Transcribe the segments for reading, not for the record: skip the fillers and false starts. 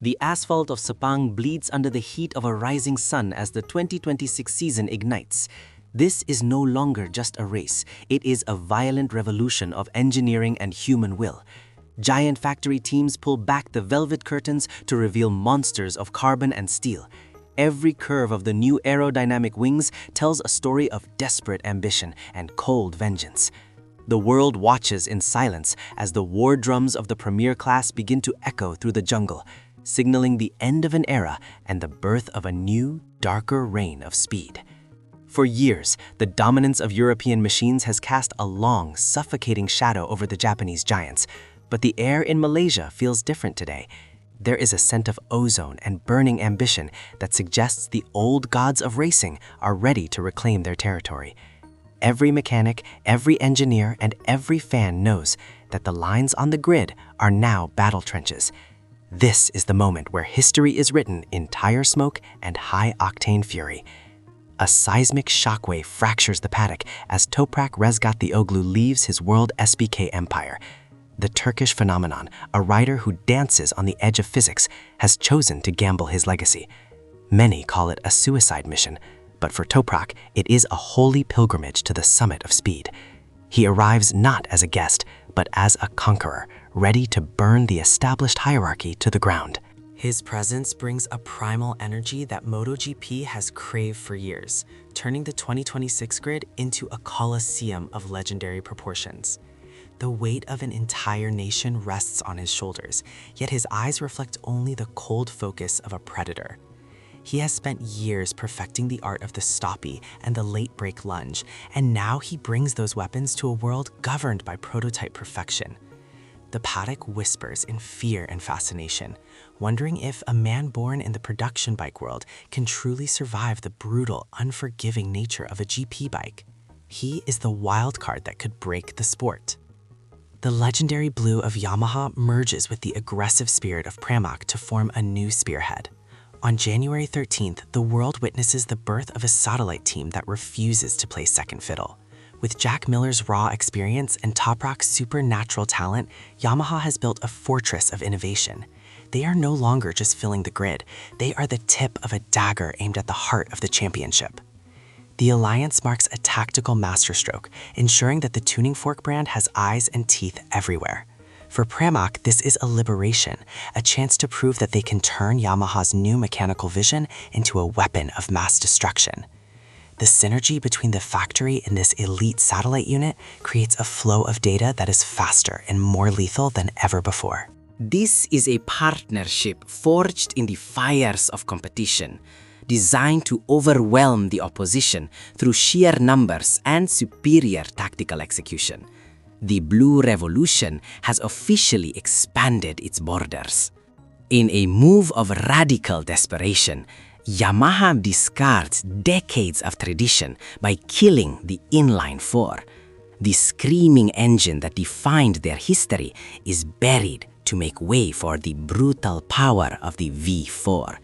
The asphalt of Sepang bleeds under the heat of a rising sun as the 2026 season ignites. This is no longer just a race. It is a violent revolution of engineering and human will. Giant factory teams pull back the velvet curtains to reveal monsters of carbon and steel. Every curve of the new aerodynamic wings tells a story of desperate ambition and cold vengeance. The world watches in silence as the war drums of the premier class begin to echo through the jungle, signaling the end of an era and the birth of a new, darker reign of speed. For years, the dominance of European machines has cast a long, suffocating shadow over the Japanese giants, but the air in Malaysia feels different today. There is a scent of ozone and burning ambition that suggests the old gods of racing are ready to reclaim their territory. Every mechanic, every engineer, and every fan knows that the lines on the grid are now battle trenches. This is the moment where history is written in tire smoke and high-octane fury. A seismic shockwave fractures the paddock as Toprak Razgatlioglu leaves his WorldSBK empire. The Turkish phenomenon, a rider who dances on the edge of physics, has chosen to gamble his legacy. Many call it a suicide mission, but for Toprak, it is a holy pilgrimage to the summit of speed. He arrives not as a guest, but as a conqueror, ready to burn the established hierarchy to the ground. His presence brings a primal energy that MotoGP has craved for years, turning the 2026 grid into a coliseum of legendary proportions. The weight of an entire nation rests on his shoulders, yet his eyes reflect only the cold focus of a predator. He has spent years perfecting the art of the stoppie and the late break lunge, and now he brings those weapons to a world governed by prototype perfection. The paddock whispers in fear and fascination, wondering if a man born in the production bike world can truly survive the brutal, unforgiving nature of a GP bike. He is the wild card that could break the sport. The legendary blue of Yamaha merges with the aggressive spirit of Pramac to form a new spearhead. On January 13th, the world witnesses the birth of a satellite team that refuses to play second fiddle. With Jack Miller's raw experience and Toprak's supernatural talent, Yamaha has built a fortress of innovation. They are no longer just filling the grid. They are the tip of a dagger aimed at the heart of the championship. The alliance marks a tactical masterstroke, ensuring that the tuning fork brand has eyes and teeth everywhere. For Pramac, this is a liberation, a chance to prove that they can turn Yamaha's new mechanical vision into a weapon of mass destruction. The synergy between the factory and this elite satellite unit creates a flow of data that is faster and more lethal than ever before. This is a partnership forged in the fires of competition, designed to overwhelm the opposition through sheer numbers and superior tactical execution. The Blue Revolution has officially expanded its borders. In a move of radical desperation, Yamaha discards decades of tradition by killing the inline four. The screaming engine that defined their history is buried to make way for the brutal power of the V4.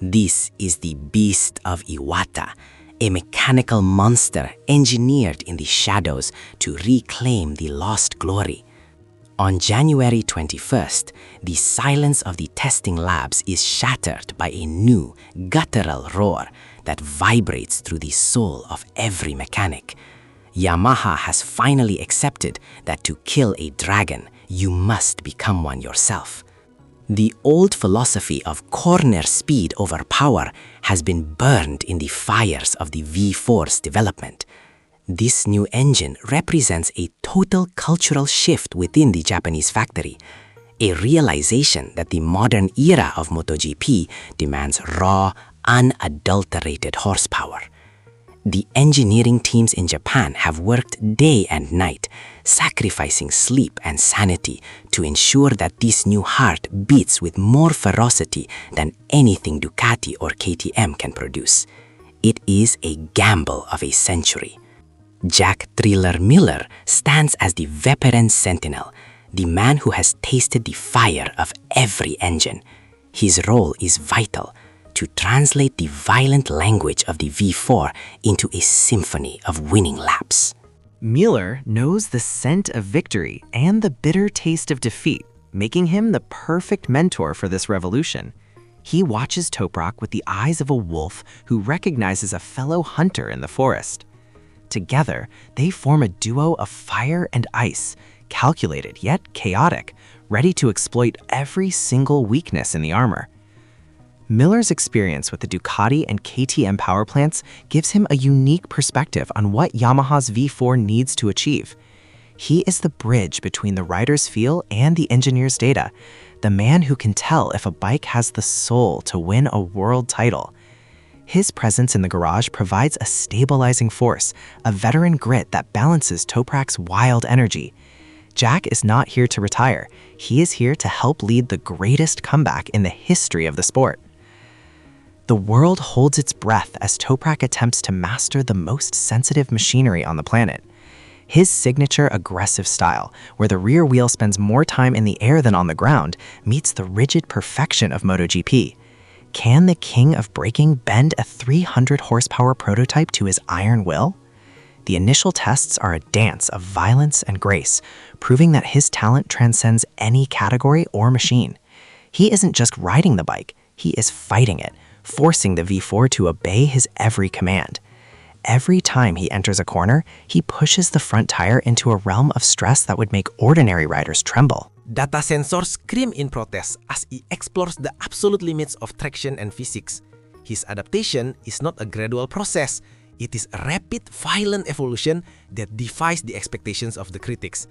This is the beast of Iwata, a mechanical monster engineered in the shadows to reclaim the lost glory. On January 21st, the silence of the testing labs is shattered by a new, guttural roar that vibrates through the soul of every mechanic. Yamaha has finally accepted that to kill a dragon, you must become one yourself. The old philosophy of corner speed over power has been burned in the fires of the V4's development. This new engine represents a total cultural shift within the Japanese factory, a realization that the modern era of MotoGP demands raw, unadulterated horsepower. The engineering teams in Japan have worked day and night, sacrificing sleep and sanity to ensure that this new heart beats with more ferocity than anything Ducati or KTM can produce. It is a gamble of a century. Jack Thriller Miller stands as the veteran sentinel, the man who has tasted the fire of every engine. His role is vital, to translate the violent language of the V4 into a symphony of winning laps. Miller knows the scent of victory and the bitter taste of defeat, making him the perfect mentor for this revolution. He watches Toprak with the eyes of a wolf who recognizes a fellow hunter in the forest. Together, they form a duo of fire and ice, calculated yet chaotic, ready to exploit every single weakness in the armor. Miller's experience with the Ducati and KTM power plants gives him a unique perspective on what Yamaha's V4 needs to achieve. He is the bridge between the rider's feel and the engineer's data, the man who can tell if a bike has the soul to win a world title. His presence in the garage provides a stabilizing force, a veteran grit that balances Toprak's wild energy. Jack is not here to retire. He is here to help lead the greatest comeback in the history of the sport. The world holds its breath as Toprak attempts to master the most sensitive machinery on the planet. His signature aggressive style, where the rear wheel spends more time in the air than on the ground, meets the rigid perfection of MotoGP. Can the king of braking bend a 300 horsepower prototype to his iron will? The initial tests are a dance of violence and grace, proving that his talent transcends any category or machine. He isn't just riding the bike, he is fighting it, forcing the V4 to obey his every command. Every time he enters a corner, he pushes the front tire into a realm of stress that would make ordinary riders tremble. Data sensors scream in protest as he explores the absolute limits of traction and physics. His adaptation is not a gradual process, it is a rapid, violent evolution that defies the expectations of the critics.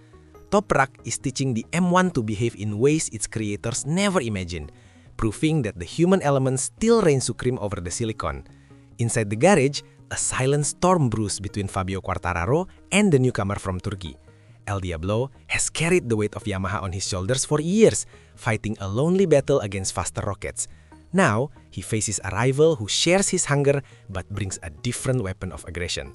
Toprak is teaching the M1 to behave in ways its creators never imagined, proving that the human element still reigns supreme over the silicon. Inside the garage, a silent storm brews between Fabio Quartararo and the newcomer from Turkey. El Diablo has carried the weight of Yamaha on his shoulders for years, fighting a lonely battle against faster rockets. Now, he faces a rival who shares his hunger but brings a different weapon of aggression.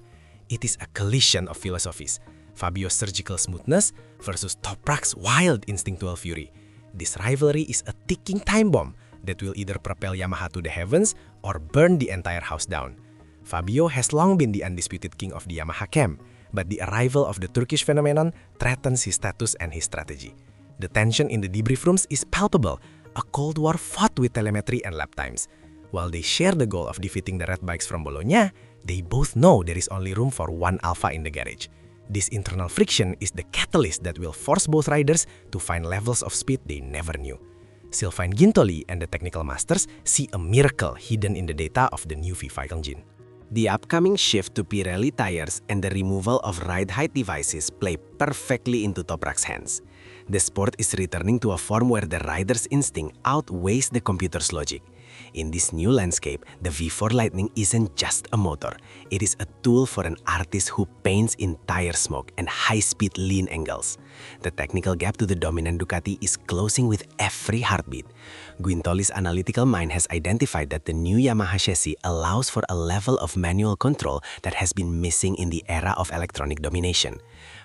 It is a collision of philosophies, Fabio's surgical smoothness versus Toprak's wild instinctual fury. This rivalry is a ticking time bomb that will either propel Yamaha to the heavens or burn the entire house down. Fabio has long been the undisputed king of the Yamaha camp, but the arrival of the Turkish phenomenon threatens his status and his strategy. The tension in the debrief rooms is palpable, a Cold War fought with telemetry and lap times. While they share the goal of defeating the red bikes from Bologna, they both know there is only room for one alpha in the garage. This internal friction is the catalyst that will force both riders to find levels of speed they never knew. Sylvain Gintoli and the technical masters see a miracle hidden in the data of the new V5 engine. The upcoming shift to Pirelli tires and the removal of ride height devices play perfectly into Toprak's hands. The sport is returning to a form where the rider's instinct outweighs the computer's logic. In this new landscape, the V4 Lightning isn't just a motor. It is a tool for an artist who paints in tire smoke and high-speed lean angles. The technical gap to the dominant Ducati is closing with every heartbeat. Guintoli's analytical mind has identified that the new Yamaha chassis allows for a level of manual control that has been missing in the era of electronic domination.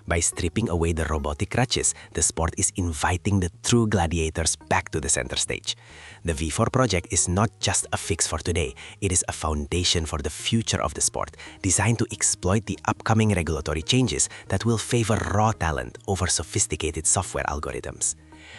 By stripping away the robotic crutches, the sport is inviting the true gladiators back to the center stage. The V4 project is not just a fix for today, it is a foundation for the future of the sport, designed to exploit the upcoming regulatory changes that will favor raw talent over sophisticated software algorithms.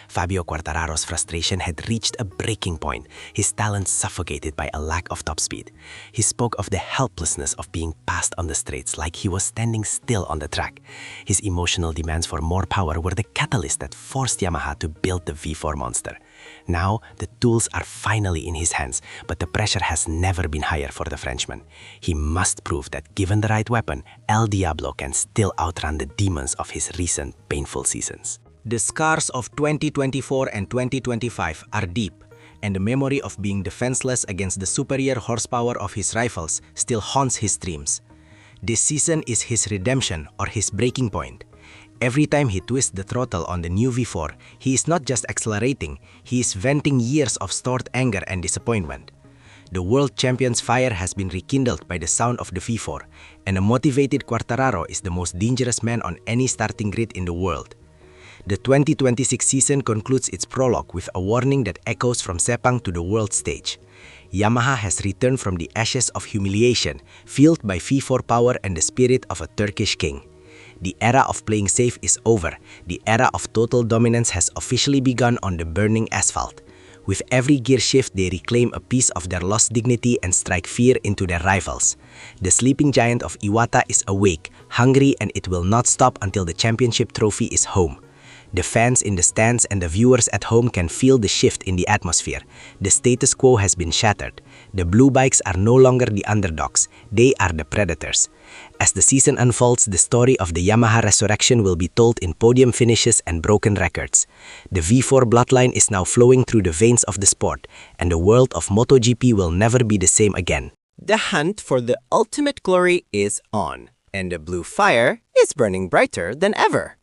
Fabio Quartararo's frustration had reached a breaking point, his talent suffocated by a lack of top speed. He spoke of the helplessness of being passed on the straights like he was standing still on the track. His emotional demands for more power were the catalyst that forced Yamaha to build the V4 monster. Now, the tools are finally in his hands, but the pressure has never been higher for the Frenchman. He must prove that given the right weapon, El Diablo can still outrun the demons of his recent painful seasons. The scars of 2024 and 2025 are deep, and the memory of being defenseless against the superior horsepower of his rivals still haunts his dreams. This season is his redemption or his breaking point. Every time he twists the throttle on the new V4, he is not just accelerating, he is venting years of stored anger and disappointment. The world champion's fire has been rekindled by the sound of the V4, and a motivated Quartararo is the most dangerous man on any starting grid in the world. The 2026 season concludes its prologue with a warning that echoes from Sepang to the world stage. Yamaha has returned from the ashes of humiliation, fueled by V4 power and the spirit of a Turkish king. The era of playing safe is over. The era of total dominance has officially begun on the burning asphalt. With every gear shift, they reclaim a piece of their lost dignity and strike fear into their rivals. The sleeping giant of Iwata is awake, hungry, and it will not stop until the championship trophy is home. The fans in the stands and the viewers at home can feel the shift in the atmosphere. The status quo has been shattered. The blue bikes are no longer the underdogs. They are the predators. As the season unfolds, the story of the Yamaha resurrection will be told in podium finishes and broken records. The V4 bloodline is now flowing through the veins of the sport, and the world of MotoGP will never be the same again. The hunt for the ultimate glory is on, and the blue fire is burning brighter than ever.